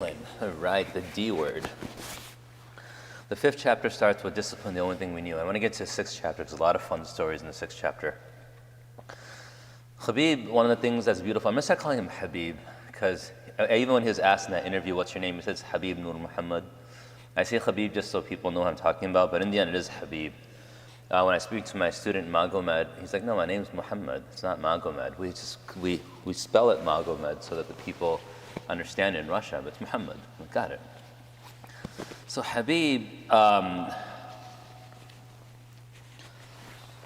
Right, the D word. The fifth chapter starts with discipline, the only thing we knew. I want to get to the sixth chapter. There's a lot of fun stories in the sixth chapter. Khabib, one of the things that's beautiful, I'm going to start calling him Habib, because even when he was asked in that interview, what's your name? He says Habib Nur Muhammad. I say Khabib just so people know what I'm talking about, but in the end it is Habib. When I speak to my student Magomed, he's like, no, my name's Muhammad. It's not Magomed. We spell it Magomed so that the people understand it in Russia, but it's Muhammad. We got it. So Habib,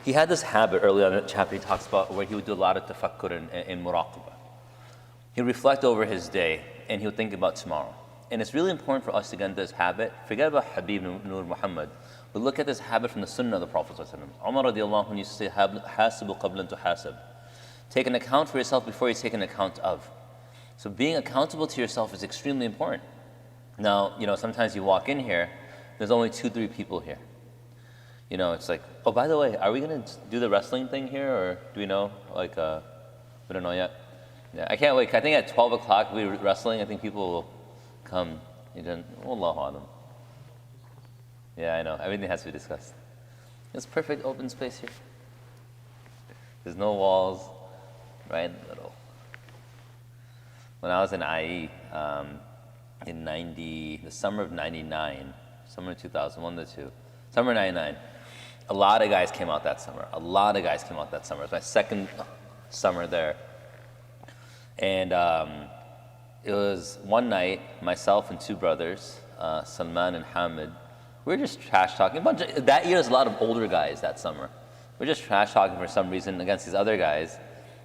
he had this habit early on in the chapter he talks about where he would do a lot of tafakkur and muraqabah. He'd reflect over his day and he would think about tomorrow. And it's really important for us to get into this habit. Forget about Habib Nur Muhammad. We look at this habit from the Sunnah of the Prophet. Umar radiallahu anhu used to say, "Hasibu qablan tuhasab." Take an account for yourself before you take an account of. So being accountable to yourself is extremely important. Now, sometimes you walk in here, there's only 2-3 people here. It's like, oh, by the way, are we going to do the wrestling thing here, or do we know? We don't know yet. Yeah, I can't wait. I think at 12 o'clock we're wrestling. I think people will come. Wallahu alam. Yeah, I know. Everything has to be discussed. It's perfect open space here. There's no walls, right in the middle. When I was in IE in the summer of 99, summer of 2001 to 2, summer of 99, a lot of guys came out that summer. It was my second summer there. And it was one night, myself and 2 brothers, Salman and Hamid, we were just trash talking. That year, there's a lot of older guys that summer. We're just trash talking for some reason against these other guys.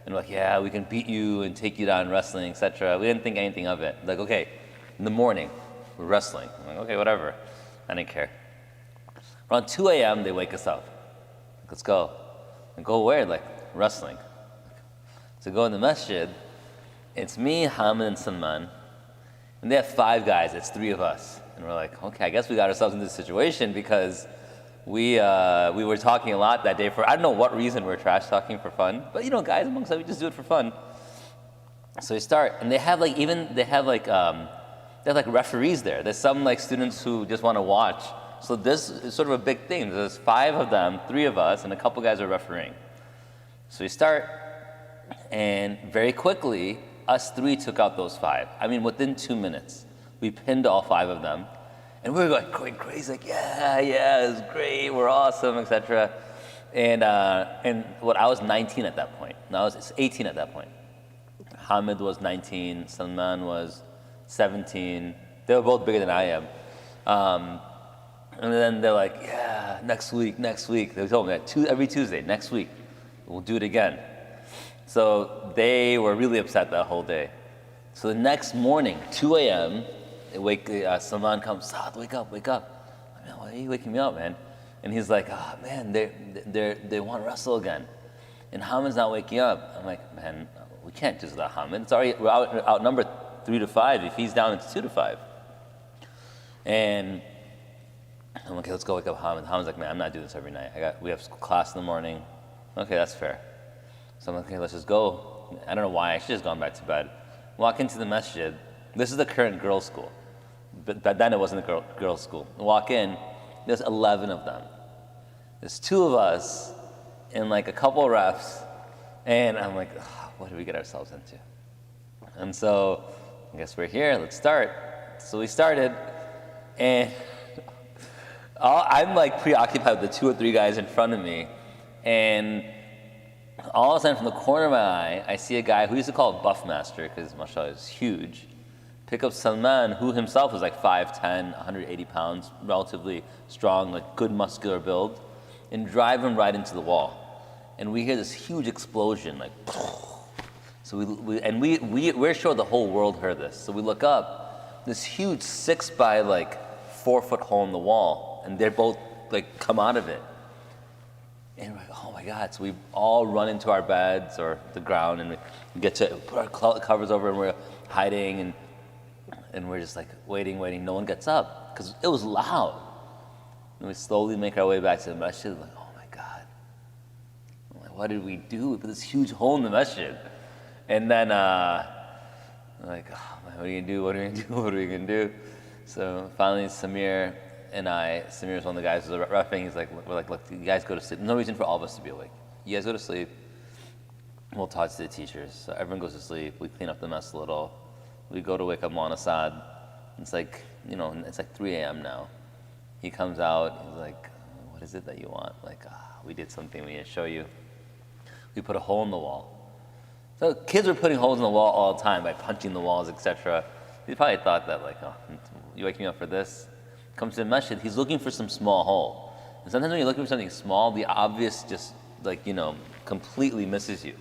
And we're like, yeah, we can beat you and take you down wrestling, etc. We didn't think anything of it. Like, okay, in the morning, we're wrestling. I'm like, okay, whatever. I didn't care. Around 2 a.m., they wake us up. Like, let's go. And go where? Like, wrestling. So go in the masjid. It's me, Hamid, and Salman. And they have 5 guys. It's 3 of us. And we're like, okay, I guess we got ourselves into this situation because we were talking a lot that day for, I don't know what reason we were trash talking for fun, but guys amongst us, we just do it for fun. So we start, and they have referees there. There's some students who just want to watch. So this is sort of a big thing. There's 5 of them, 3 of us, and a couple guys are refereeing. So we start, and very quickly, us 3 took out those 5. I mean, within 2 minutes, we pinned all 5 of them. And we were going crazy, like, yeah, it's great, we're awesome, etc. And I was 19 at that point. No, I was 18 at that point. Hamid was 19, Salman was 17. They were both bigger than I am. And then they're like, yeah, next week. They told me that every Tuesday, next week, we'll do it again. So they were really upset that whole day. So the next morning, 2 a.m., Salman comes, Saad, wake up. I mean, why are you waking me up, man? And he's like, oh, man, they want to wrestle again. And Hamid's not waking up. I'm like, man, we can't just let Hamid. It's already, we're outnumbered 3-5. If he's down, it's 2-5. And I'm like, okay, let's go wake up Hamid. Hamid's like, man, I'm not doing this every night. We have class in the morning. Okay, that's fair. So I'm like, okay, let's just go. I don't know why. I should have just gone back to bed. Walk into the masjid. This is the current girls' school. But then it wasn't a girls' school. Walk in, there's 11 of them. There's 2 of us and a couple of refs. And I'm like, oh, what did we get ourselves into? And so I guess we're here, let's start. So we started, and I'm preoccupied with the 2 or 3 guys in front of me. And all of a sudden, from the corner of my eye, I see a guy who used to call it Buffmaster, because mashallah is huge, pick up Salman, who himself was 5'10", 180 pounds, relatively strong, good muscular build, and drive him right into the wall. And we hear this huge explosion, so we're sure the whole world heard this. So we look up, this huge 6 by 4 foot hole in the wall, and they're both come out of it. And we're like, oh my God. So we all run into our beds or the ground, and we get to put our covers over, and we're hiding, and we're just waiting. No one gets up because it was loud. And we slowly make our way back to the masjid, oh my God. What did we do? We put this huge hole in the masjid. And then, oh man, what are you gonna do? What are you gonna do? What are you gonna do? So finally, Samir's one of the guys who's repping. He's like, we're like, look, you guys go to sleep. No reason for all of us to be awake. You guys go to sleep. We'll talk to the teachers. So everyone goes to sleep. We clean up the mess a little. We go to wake up Mona Saad. It's like, it's like 3 a.m. now. He comes out. He's like, what is it that you want? Like, we did something. We need to show you. We put a hole in the wall. So kids were putting holes in the wall all the time by punching the walls, etc. He probably thought that, like, oh, you wake me up for this? Comes to the masjid, he's looking for some small hole. And sometimes when you're looking for something small, the obvious just, like, completely misses you.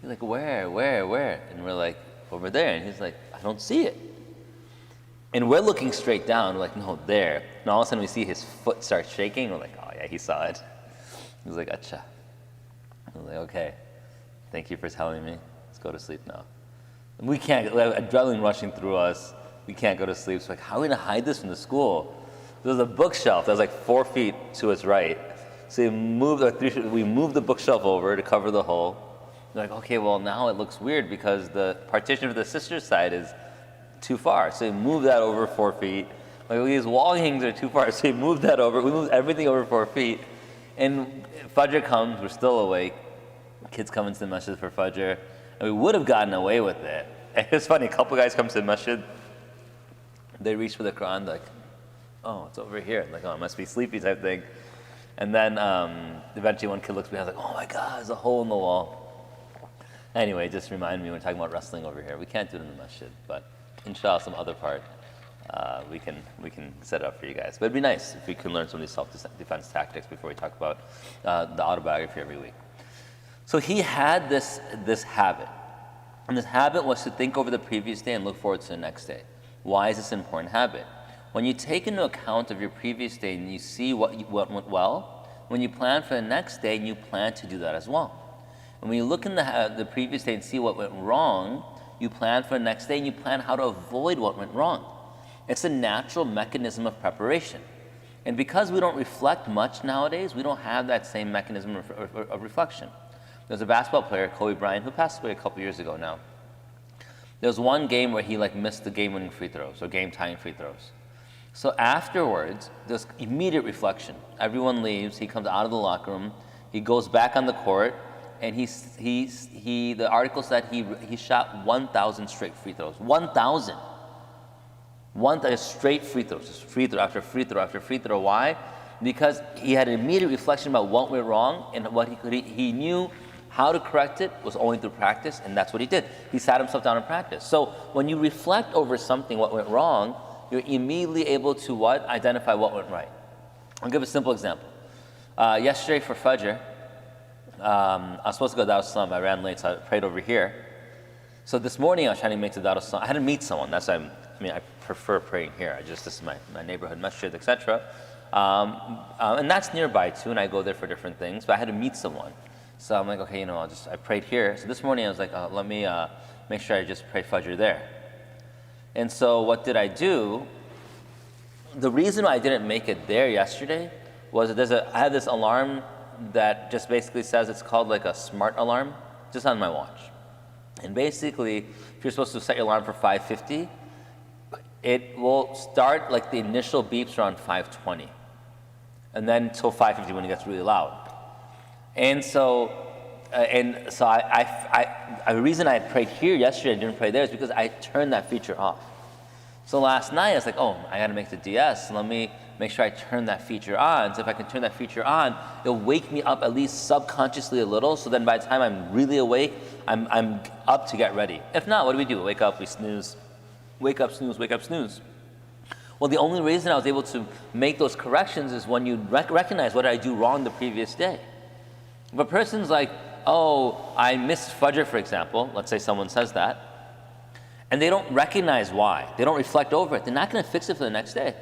He's like, where? And we're like, over there. And he's like, I don't see it. And we're looking straight down. We're like, no, there. And all of a sudden we see his foot start shaking. We're like, oh yeah, he saw it. He's like, acha. I was like, okay, thank you for telling me. Let's go to sleep now. And we can't, adrenaline rushing through us. We can't go to sleep. So like, how are we gonna hide this from the school? There was a bookshelf that was like 4 feet to its right. So we moved the bookshelf over to cover the hole. They're like, okay, well now it looks weird because the partition for the sister's side is too far. So we moved that over 4 feet. Like, these wall hangings are too far. So we moved that over. We moved everything over 4 feet. And Fajr comes, we're still awake. Kids come into the masjid for Fajr. And we would have gotten away with it. And it's funny, a couple guys come to the masjid. They reach for the Quran, like, oh, it's over here. Like, oh, it must be sleepy type thing. And then eventually one kid looks behind, like, oh my God, there's a hole in the wall. Anyway, just remind me when we're talking about wrestling over here. We can't do it in the masjid, but inshallah, some other part, we can set it up for you guys. But it'd be nice if we can learn some of these self-defense tactics before we talk about the autobiography every week. So he had this habit. And this habit was to think over the previous day and look forward to the next day. Why is this an important habit? When you take into account of your previous day and you see what went well, when you plan for the next day, you plan to do that as well. And when you look in the previous day and see what went wrong, you plan for the next day and you plan how to avoid what went wrong. It's a natural mechanism of preparation. And because we don't reflect much nowadays, we don't have that same mechanism of reflection. There's a basketball player, Kobe Bryant, who passed away a couple years ago now. There was one game where he missed the game-winning free throws or game-tying free throws. So afterwards, there's immediate reflection. Everyone leaves. He comes out of the locker room. He goes back on the court, and the article said he shot 1,000 straight free throws. 1,000. 1,000 straight free throws, just free throw after free throw after free throw. Why? Because he had an immediate reflection about what went wrong, and what he knew how to correct it was only through practice, and that's what he did. He sat himself down and practiced. So when you reflect over something, what went wrong, you're immediately able to what? Identify what went right. I'll give a simple example. Yesterday for Fajr, I was supposed to go to Dar Salam. I ran late, so I prayed over here. So this morning I was trying to make it to Dar Salam. I had to meet someone. That's why I prefer praying here. This is my neighborhood masjid, etc. And that's nearby too, and I go there for different things. But I had to meet someone. So I'm like, okay, I prayed here. So this morning I was like, let me make sure I just pray Fajr there. And so what did I do? The reason why I didn't make it there yesterday was that I had this alarm that just basically says it's called like a smart alarm, just on my watch. And basically, if you're supposed to set your alarm for 5:50, it will start like the initial beeps around 5:20, and then till 5:50 when it gets really loud. And so the reason I prayed here yesterday and didn't pray there is because I turned that feature off. So last night I was like, oh, I got to make the DS. Let me make sure I turn that feature on. So if I can turn that feature on, it'll wake me up at least subconsciously a little. So then by the time I'm really awake, I'm up to get ready. If not, what do? We wake up, we snooze. Wake up, snooze, wake up, snooze. Well, the only reason I was able to make those corrections is when you recognize what did I do wrong the previous day. If a person's like, oh, I missed Fajr, for example, let's say someone says that, and they don't recognize why, they don't reflect over it, they're not going to fix it for the next day.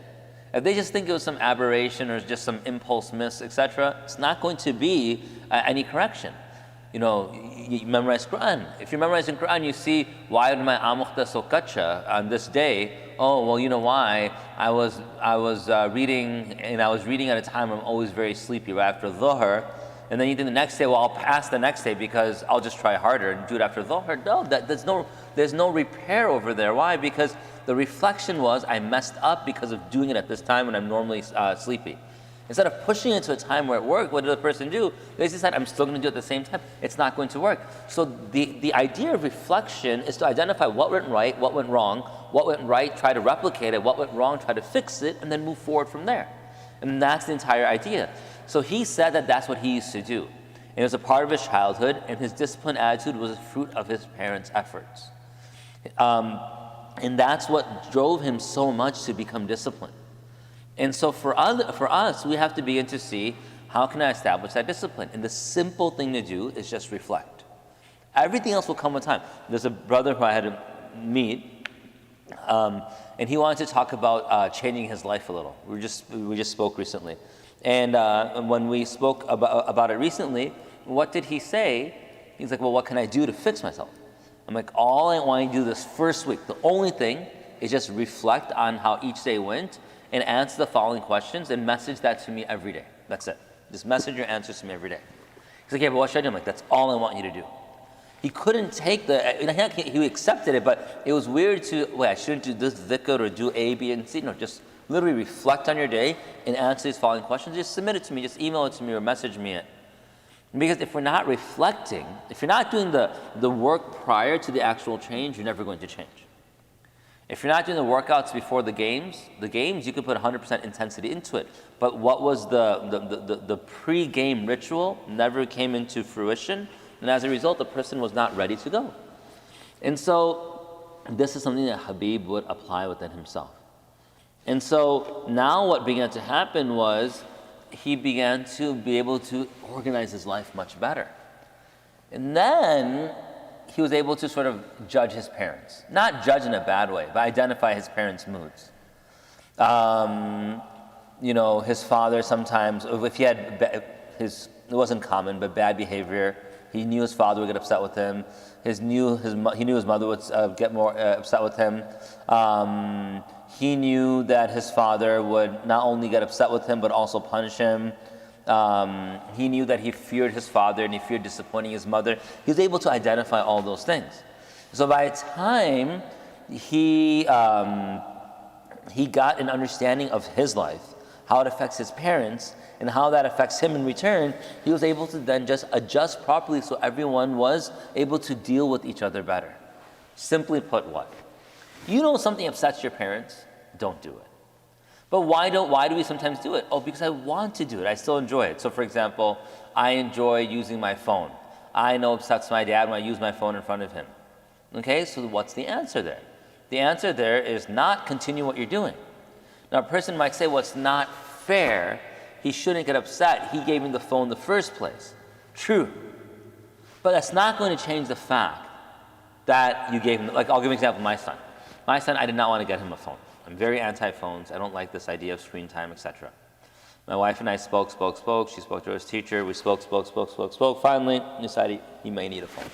If they just think it was some aberration or just some impulse miss, etc., it's not going to be any correction. You memorize Quran. If you're memorizing Quran, you see, why am I amukhta so kacha on this day? Oh, well, you know why? I was reading at a time I'm always very sleepy right after Dhuhr. And then you think the next day, well, I'll pass the next day because I'll just try harder and do it after Dhuhr. No, there's no repair over there. Why? Because the reflection was, I messed up because of doing it at this time when I'm normally sleepy. Instead of pushing it to a time where it worked, what did the person do? They decide, I'm still going to do it at the same time. It's not going to work. So the idea of reflection is to identify what went right, what went wrong, what went right, try to replicate it, what went wrong, try to fix it, and then move forward from there. And that's the entire idea. So he said that that's what he used to do. And it was a part of his childhood, and his disciplined attitude was a fruit of his parents' efforts. And that's what drove him so much to become disciplined. And so for us, we have to begin to see, how can I establish that discipline? And the simple thing to do is just reflect. Everything else will come with time. There's a brother who I had to meet, and he wanted to talk about changing his life a little. We just spoke recently. And when we spoke about it recently, what did he say? He's like, well, what can I do to fix myself? I'm like, all I want you to do this first week, the only thing is just reflect on how each day went and answer the following questions and message that to me every day. That's it. Just message your answers to me every day. He's like, yeah, but what should I do? I'm like, that's all I want you to do. He couldn't take he accepted it, but it was weird to, wait, I shouldn't do this dhikr or do A, B, and C. No, just literally reflect on your day and answer these following questions. Just submit it to me, just email it to me or message me it. Because if we're not reflecting, if you're not doing the work prior to the actual change, you're never going to change. If you're not doing the workouts before the games you could put 100% intensity into it. But what was the pre-game ritual never came into fruition, and as a result, the person was not ready to go. And so this is something that Khabib would apply within himself. And so now what began to happen was he began to be able to organize his life much better. And then he was able to sort of judge his parents. Not judge in a bad way, but identify his parents' moods. His father sometimes, if he had, it wasn't common, but bad behavior, he knew his father would get upset with him. He knew his mother would get more upset with him. He knew that his father would not only get upset with him, but also punish him. He knew that he feared his father and he feared disappointing his mother. He was able to identify all those things. So by the time he got an understanding of his life, how it affects his parents, and how that affects him in return, he was able to then just adjust properly so everyone was able to deal with each other better. Simply put, what? Something upsets your parents, don't do it. But why do we sometimes do it? Oh, because I want to do it. I still enjoy it. So for example, I enjoy using my phone. I know it upsets my dad when I use my phone in front of him. Okay, so what's the answer there? The answer there is not continue what you're doing. Now a person might say, well, it's not fair. He shouldn't get upset. He gave me the phone in the first place. True. But that's not going to change the fact that you gave him, like I'll give an example of my son. My son, I did not want to get him a phone. I'm very anti-phones. I don't like this idea of screen time, etc. My wife and I spoke. She spoke to his teacher. We spoke. Finally, decided he may need a phone.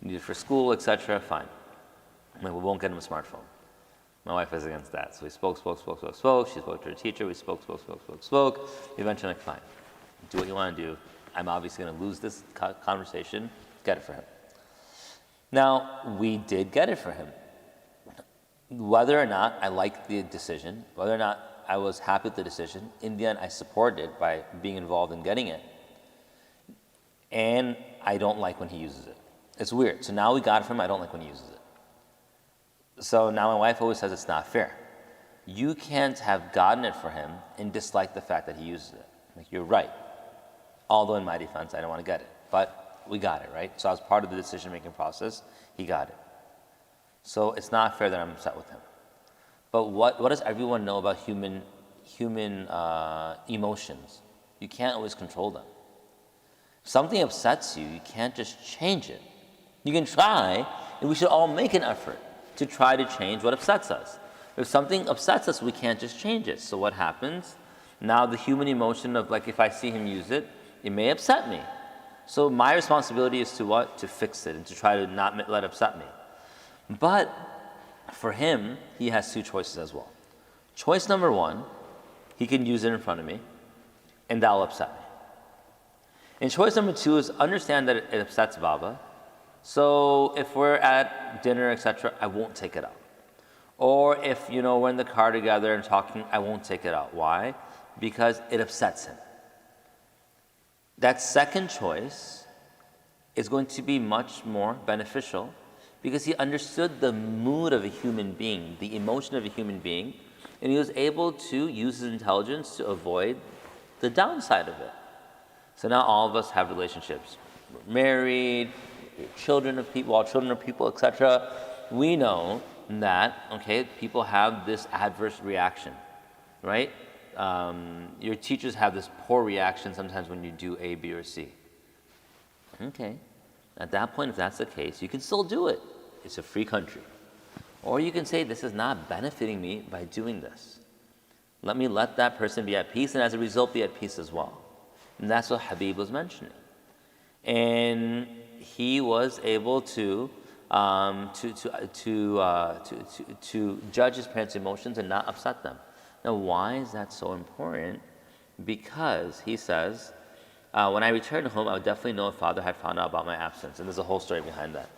He needs it for school, etc. Fine. We won't get him a smartphone. My wife is against that. So we spoke. She spoke to her teacher. We spoke. Eventually, fine. Do what you want to do. I'm obviously going to lose this conversation. Get it for him. Now, we did get it for him. Whether or not I liked the decision, whether or not I was happy with the decision, in the end, I supported it by being involved in getting it. And I don't like when he uses it. It's weird. So now we got it from him. I don't like when he uses it. So now my wife always says it's not fair. You can't have gotten it for him and dislike the fact that he uses it. Like, you're right. Although in my defense, I don't want to get it. But we got it, right? So I was part of the decision-making process. He got it. So it's not fair that I'm upset with him. But what does everyone know about human emotions? You can't always control them. If something upsets you, you can't just change it. You can try, and we should all make an effort to try to change what upsets us. If something upsets us, we can't just change it. So what happens? Now the human emotion of, like, if I see him use it, it may upset me. So my responsibility is to what? To fix it and to try to not let it upset me. But for him, he has two choices as well. Choice number one, he can use it in front of me, and that'll upset me. And choice number 2 is understand that it upsets Baba. So if we're at dinner, etc., I won't take it out. Or if, we're in the car together and talking, I won't take it out. Why? Because it upsets him. That second choice is going to be much more beneficial because he understood the mood of a human being, the emotion of a human being, and he was able to use his intelligence to avoid the downside of it. So now all of us have relationships. We're married, we're children of people, etc. We know that, people have this adverse reaction, right? Your teachers have this poor reaction sometimes when you do A, B, or C. Okay. At that point, if that's the case, you can still do it. It's a free country. Or you can say, this is not benefiting me by doing this. Let me let that person be at peace, and as a result, be at peace as well. And that's what Khabib was mentioning. And he was able to judge his parents' emotions and not upset them. Now, why is that so important? Because he says, when I returned home, I would definitely know if father had found out about my absence. And there's a whole story behind that.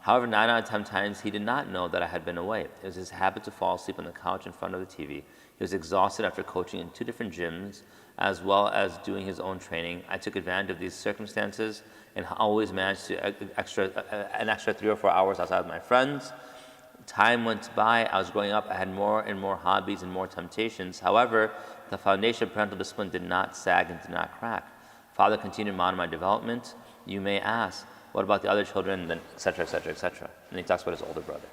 However, 9 out of 10 times, he did not know that I had been away. It was his habit to fall asleep on the couch in front of the TV. He was exhausted after coaching in 2 different gyms, as well as doing his own training. I took advantage of these circumstances and always managed to an extra 3 or 4 hours outside of my friends. Time went by, I was growing up, I had more and more hobbies and more temptations. However, the foundation of parental discipline did not sag and did not crack. Father continued to monitor my development. You may ask, what about the other children, then et cetera, et cetera, et cetera. And he talks about his older brother.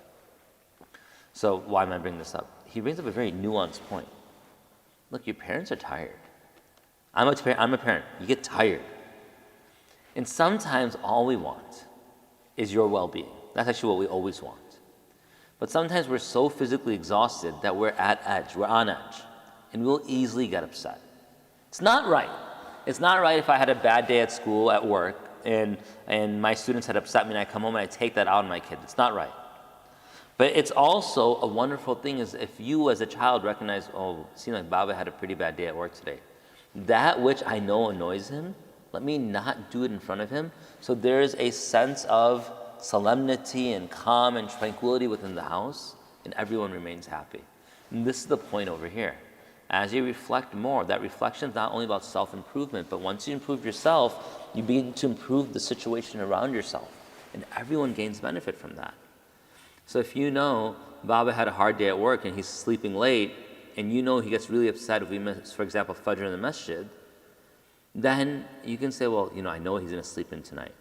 So why am I bringing this up? He brings up a very nuanced point. Look, your parents are tired. I'm a parent. You get tired. And sometimes all we want is your well-being. That's actually what we always want. But sometimes we're so physically exhausted that we're at edge, we're on edge, and we'll easily get upset. It's not right. It's not right if I had a bad day at school, at work, and my students had upset me and I come home and I take that out on my kid. It's not right. But it's also a wonderful thing is if you as a child recognize, oh, it seems like Baba had a pretty bad day at work today. That which I know annoys him, let me not do it in front of him. So there is a sense of solemnity and calm and tranquility within the house, and everyone remains happy. And this is the point over here. As you reflect more, that reflection is not only about self-improvement, but once you improve yourself, you begin to improve the situation around yourself, and everyone gains benefit from that. So if you know Baba had a hard day at work and he's sleeping late, and you know he gets really upset if we miss, for example, Fajr in the masjid, then you can say, well, I know he's going to sleep in tonight.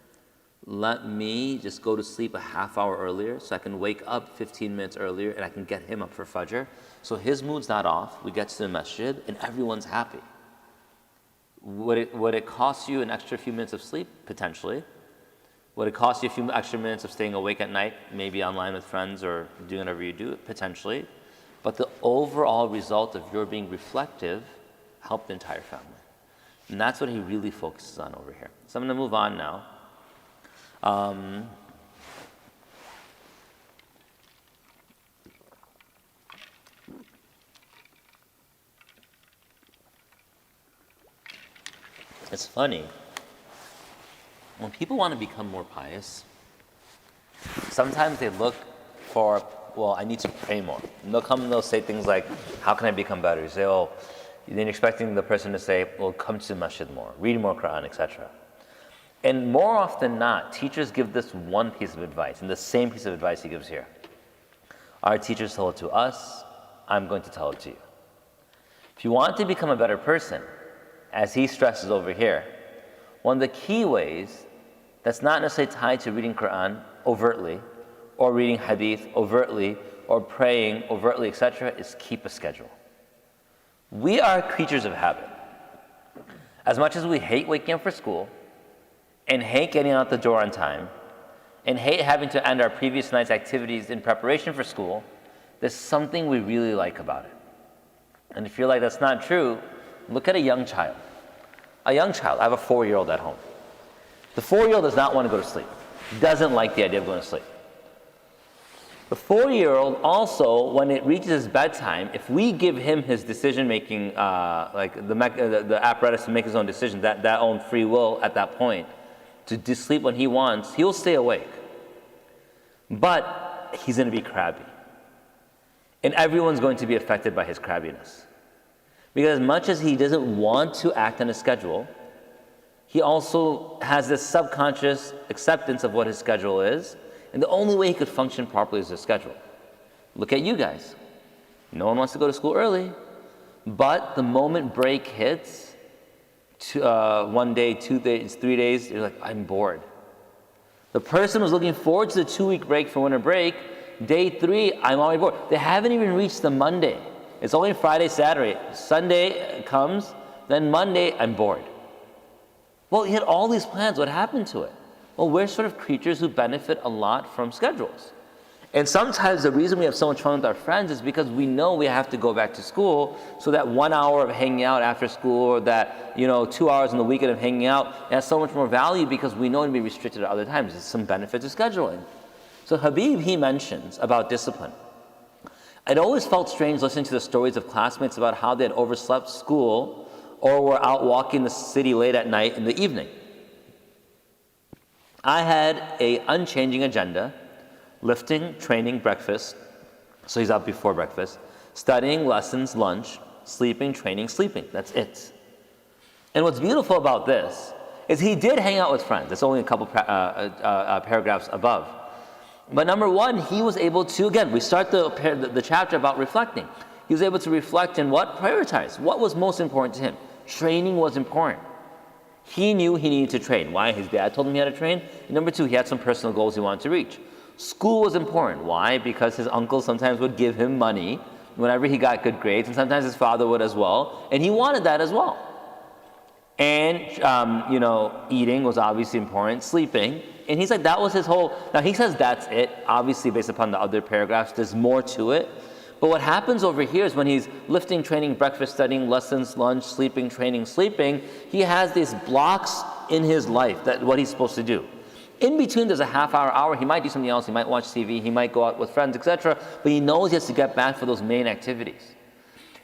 Let me just go to sleep a half hour earlier so I can wake up 15 minutes earlier and I can get him up for Fajr. So his mood's not off, we get to the masjid and everyone's happy. Would it cost you an extra few minutes of sleep? Potentially. Would it cost you a few extra minutes of staying awake at night, maybe online with friends or doing whatever you do? Potentially. But the overall result of your being reflective helped the entire family. And that's what he really focuses on over here. So I'm going to move on now. It's funny. When people want to become more pious, sometimes they look for, well, I need to pray more. And they'll come and they'll say things like, how can I become better? You say, oh, then you're expecting the person to say, well, come to the masjid more, read more Quran, etc. And more often than not, teachers give this one piece of advice, and the same piece of advice he gives here. Our teachers told it to us, I'm going to tell it to you. If you want to become a better person, as he stresses over here, one of the key ways that's not necessarily tied to reading Quran overtly, or reading Hadith overtly, or praying overtly, etc., is keep a schedule. We are creatures of habit. As much as we hate waking up for school, and hate getting out the door on time, and hate having to end our previous night's activities in preparation for school, there's something we really like about it. And if you're like, that's not true, look at a young child. A young child, I have a 4-year-old at home. The 4-year-old does not want to go to sleep. Doesn't like the idea of going to sleep. The 4-year-old also, when it reaches his bedtime, if we give him his decision-making, like the apparatus to make his own decisions, that own free will at that point, to sleep when he wants, he'll stay awake. But he's going to be crabby. And everyone's going to be affected by his crabbiness. Because as much as he doesn't want to act on his schedule, he also has this subconscious acceptance of what his schedule is. And the only way he could function properly is his schedule. Look at you guys. No one wants to go to school early. But the moment break hits, 1 day, 2 days, 3 days, you're like, I'm bored. The person who's looking forward to the 2-week break for winter break, day 3, I'm already bored. They haven't even reached the Monday. It's only Friday, Saturday. Sunday comes, then Monday, I'm bored. Well, he had all these plans. What happened to it? Well, we're sort of creatures who benefit a lot from schedules. And sometimes the reason we have so much fun with our friends is because we know we have to go back to school, so that 1 hour of hanging out after school, or that 2 hours on the weekend of hanging out, it has so much more value because we know it'll be restricted at other times. There's some benefit to scheduling. So Khabib, he mentions about discipline. I'd always felt strange listening to the stories of classmates about how they had overslept school or were out walking the city late at night in the evening. I had an unchanging agenda: lifting, training, breakfast. So he's out before breakfast. Studying, lessons, lunch, sleeping, training, sleeping. That's it. And what's beautiful about this is he did hang out with friends. It's only a couple paragraphs above. But number one, he was able to, again, we start the chapter about reflecting. He was able to reflect and what? Prioritize. What was most important to him? Training was important. He knew he needed to train. Why? His dad told him he had to train. And number two, he had some personal goals he wanted to reach. School was important. Why? Because his uncle sometimes would give him money whenever he got good grades, and sometimes his father would as well. And he wanted that as well. And, eating was obviously important, sleeping. And he's like, that was his whole, now he says that's it. Obviously, based upon the other paragraphs, there's more to it. But what happens over here is when he's lifting, training, breakfast, studying, lessons, lunch, sleeping, training, sleeping, he has these blocks in his life, that what he's supposed to do. In between, there's a half hour, he might do something else, he might watch TV, he might go out with friends, etc. But he knows he has to get back for those main activities.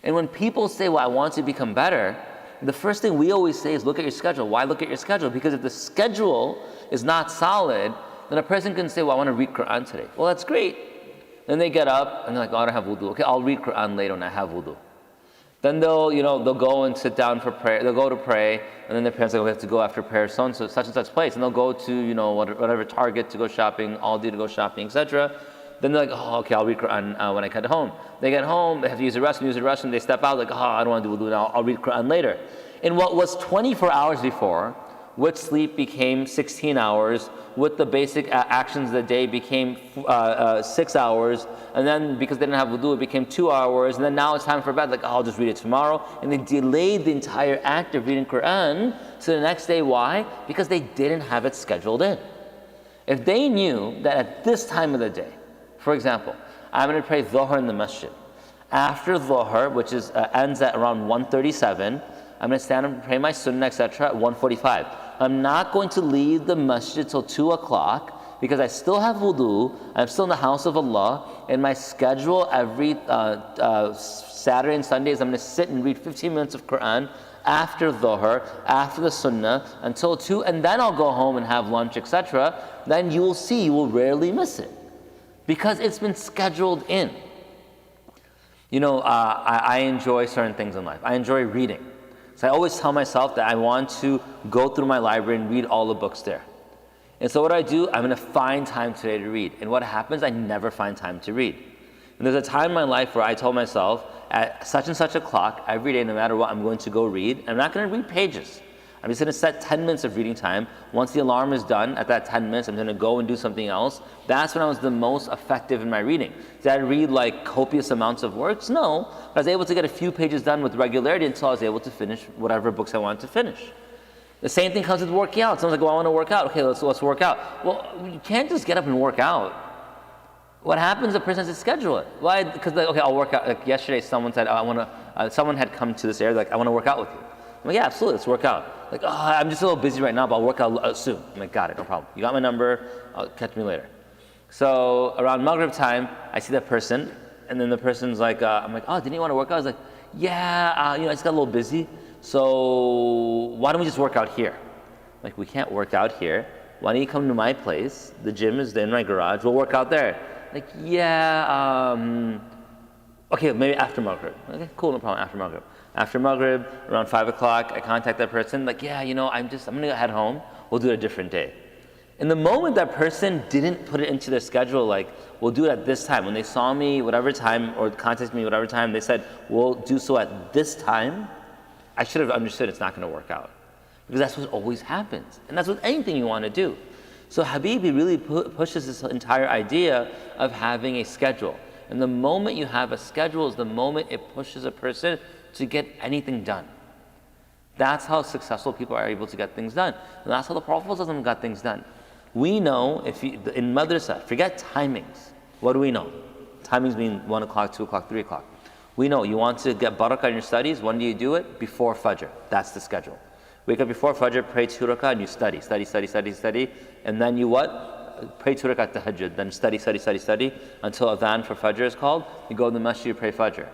And when people say, well, I want to become better, the first thing we always say is look at your schedule. Why look at your schedule? Because if the schedule is not solid, then a person can say, well, I want to read Quran today. Well, that's great. Then they get up and they're like, oh, I don't have wudu. Okay, I'll read Quran later when I have wudu. Then they'll go and sit down for prayer. They'll go to pray, and then their parents are like, we have to go after prayer, so and so, such and such place, and they'll go to whatever Target to go shopping, Aldi to go shopping, etc. Then they're like, oh, okay, I'll read Quran when I get home. They get home, they have to use the restroom. They step out like, oh, I don't want to do wudu now. I'll read Quran later. And what was 24 hours before, with sleep became 16 hours, with the basic actions of the day became 6 hours, and then because they didn't have wudu, it became 2 hours, and then now it's time for bed, like, oh, I'll just read it tomorrow. And they delayed the entire act of reading Quran to the next day. Why? Because they didn't have it scheduled in. If they knew that at this time of the day, for example, I'm going to pray Dhuhr in the masjid. After Dhuhr, which ends at around 1:37, I'm going to stand up and pray my sunnah, etc. at 1:45. I'm not going to leave the masjid till 2 o'clock because I still have wudu, I'm still in the house of Allah, and my schedule every Saturday and Sundays, I'm going to sit and read 15 minutes of Quran after Dhuhr, after the sunnah, until 2, and then I'll go home and have lunch, etc. Then you will see, you will rarely miss it because it's been scheduled in. I enjoy certain things in life. I enjoy reading. So I always tell myself that I want to go through my library and read all the books there. And so what I do, I'm going to find time today to read. And what happens, I never find time to read. And there's a time in my life where I told myself, at such and such a clock, every day, no matter what, I'm going to go read. I'm not going to read pages. I'm just going to set 10 minutes of reading time. Once the alarm is done, at that 10 minutes, I'm going to go and do something else. That's when I was the most effective in my reading. Did I read like copious amounts of works? No. I was able to get a few pages done with regularity until I was able to finish whatever books I wanted to finish. The same thing comes with working out. Someone's like, well, I want to work out. Okay, let's work out. Well, you can't just get up and work out. What happens, the person has to schedule it. Why? Because, okay, I'll work out. Like yesterday, someone said, someone had come to this area, like, I want to work out with you. I'm like, yeah, absolutely, let's work out. Like, oh, I'm just a little busy right now, but I'll work out soon. I'm like, got it, no problem. You got my number, catch me later. So around Maghrib time, I see that person, and then the person's like, I'm like, oh, didn't you want to work out? I was like, yeah, I just got a little busy. So why don't we just work out here? Like, we can't work out here. Why don't you come to my place? The gym is in my garage. We'll work out there. Like, yeah, okay, maybe after Maghrib. Okay, cool, no problem, after Maghrib. After Maghrib, around 5 o'clock, I contact that person, like, yeah, I'm gonna head home. We'll do it a different day. In the moment that person didn't put it into their schedule, like, we'll do it at this time. When they saw me, whatever time, or contacted me, whatever time, they said, we'll do so at this time, I should have understood it's not gonna work out. Because that's what always happens. And that's with anything you wanna do. So Habibi really pushes this entire idea of having a schedule. And the moment you have a schedule is the moment it pushes a person to get anything done. That's how successful people are able to get things done. And that's how the Prophet got things done. We know, in madrasa, forget timings. What do we know? Timings mean 1 o'clock, 2 o'clock, 3 o'clock. We know you want to get barakah in your studies. When do you do it? Before Fajr. That's the schedule. Wake up before Fajr, pray 2 rakah, and you study. And then you what? Pray 2 rakah tahajjud. Then study until adhan for Fajr is called. You go to the masjid, you pray Fajr.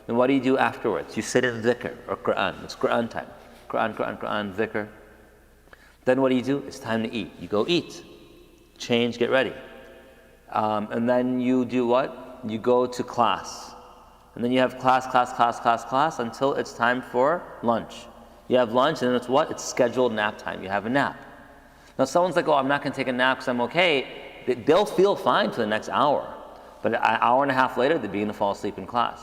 Then what do you do afterwards? You sit in dhikr or Quran. It's Quran time. Quran, dhikr. Then what do? It's time to eat. You go eat. Change, get ready. And then you do what? You go to class. And then you have class until it's time for lunch. You have lunch, and then it's what? It's scheduled nap time. You have a nap. Now someone's like, oh, I'm not going to take a nap because I'm okay. They'll feel fine for the next hour. But an hour and a half later, they begin to fall asleep in class.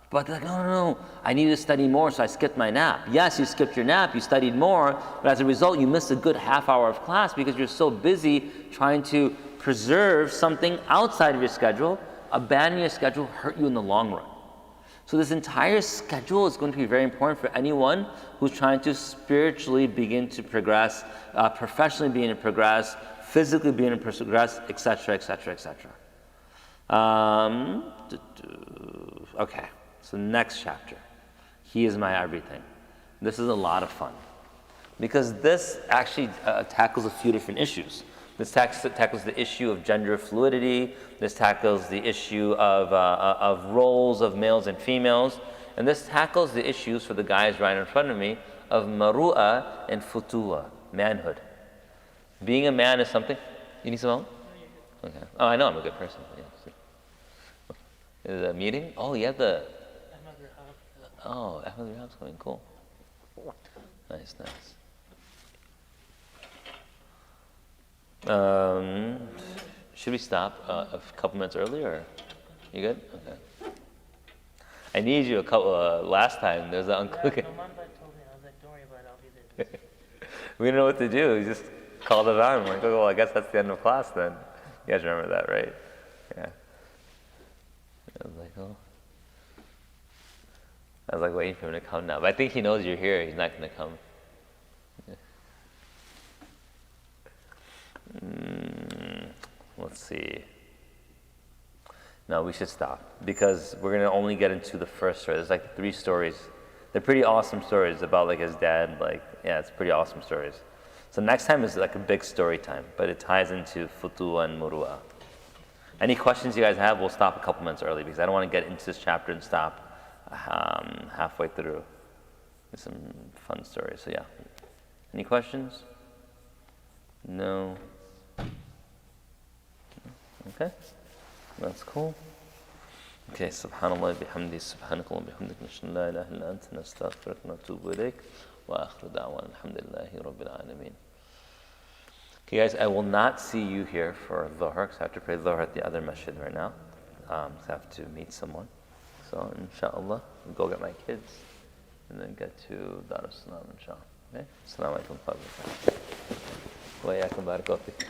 But they're like, no, I need to study more, so I skipped my nap. Yes, you skipped your nap, you studied more, but as a result, you missed a good half hour of class because you're so busy trying to preserve something outside of your schedule. Abandoning your schedule hurt you in the long run. So this entire schedule is going to be very important for anyone who's trying to spiritually begin to progress, professionally begin to progress, physically begin to progress, etc. Okay. So next chapter, he is my everything. This is a lot of fun because this actually tackles a few different issues. This tackles the issue of gender fluidity. This tackles the issue of roles of males and females. And this tackles the issues for the guys right in front of me of maru'a and futuwa, manhood. Being a man is something. You need some help? Okay. Oh, I know I'm a good person. Yeah. Is it a meeting? Oh, you have the... Oh, Ahmed Rahab's coming. Cool. Nice. Should we stop a couple minutes early, or you good? Okay. I need you a couple. Last time there's an uncle. Yeah, no, Mom told me. I was like, don't worry about it. I'll be there. We didn't know what to do. We just called it on. We're like, oh, well, I guess that's the end of class then. You guys remember that, right? Yeah. I was like, oh. I was like waiting for him to come now. But I think he knows you're here. He's not going to come. Let's see. No, we should stop. Because we're going to only get into the first story. There's like 3 stories. They're pretty awesome stories about like his dad. Like, yeah, it's pretty awesome stories. So next time is like a big story time. But it ties into futuwa and murua. Any questions you guys have, we'll stop a couple minutes early. Because I don't want to get into this chapter and stop halfway through. There's some fun stories. So yeah. Any questions? No. Okay. That's cool. Okay. Subhanallah bihamdi, subhanakallah bihamdik, nashhadu la ilaha illa anta, nastaghfiruka wa natubu ilayk, wa akhiru da'wana alhamdulillahi rabbil alamin. Okay guys, I will not see you here for Dhuhr, because I have to pray Dhuhr at the other masjid right now. I have to meet someone. So inshallah, I'll go get my kids and then get to Dar es Salaam inshallah. Okay? Assalamu alaikum wa rahmatullahi wa barakatuh. Wa iyyakum barakallahu fiik.